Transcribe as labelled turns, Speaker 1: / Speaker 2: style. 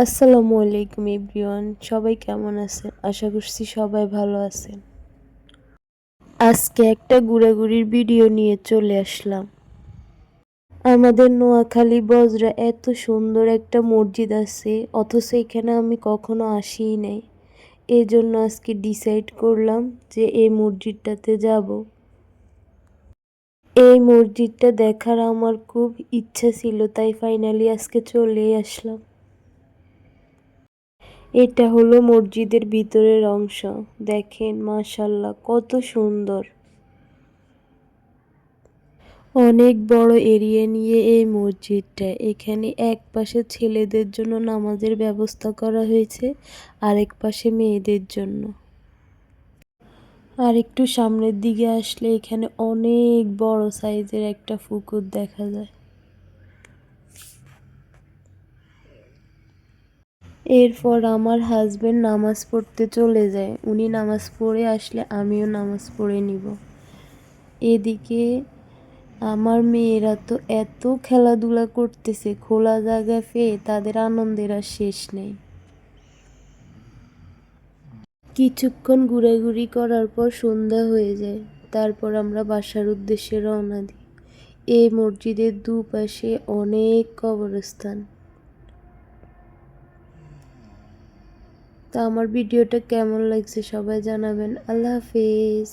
Speaker 1: আসসালামু আলাইকুম এভরিওয়ান, সবাই কেমন আছেন? আশা করছি সবাই ভালো আছেন। আজকে একটা ঘোরাঘুরির ভিডিও নিয়ে চলে আসলাম। আমাদের নোয়াখালী বজরা এত সুন্দর একটা মসজিদ আছে, অথচ এখানে আমি কখনো আসিই নাই। এই জন্য আজকে ডিসাইড করলাম যে এই মসজিদটাতে যাব। এই মসজিদটা দেখার আমার খুব ইচ্ছা ছিল, তাই ফাইনালি আজকে চলেই আসলাম। এটা হলো মসজিদের ভিতরের অংশ। দেখেন মাশাআল্লাহ কত সুন্দর। অনেক বড় এরিয়া নিয়ে এই মসজিদটা। এখানে এক পাশে ছেলেদের জন্য নামাজের ব্যবস্থা করা হয়েছে, আরেক পাশে মেয়েদের জন্য। আর একটু সামনের দিকে আসলে এখানে অনেক বড় সাইজের একটা পুকুর দেখা যায়। এরপর আমার হাজবেন্ড নামাজ পড়তে চলে যায়। উনি নামাজ পড়ে আসলে আমিও নামাজ পড়ে নিব। এদিকে আমার মেয়েরা তো এত খেলাধুলা করতেছে, খোলা জায়গা পেয়ে তাদের আনন্দের আর শেষ নেই। কিছুক্ষণ ঘোরাঘুরি করার পর সন্ধ্যা হয়ে যায়। তারপর আমরা বাসার উদ্দেশ্যে রওনা দিই। এই মসজিদের দুপাশে অনেক কবরস্থান। তা আমার ভিডিওটা কেমন লাগছে সবাই জানাবেন। আল্লাহ হাফেজ।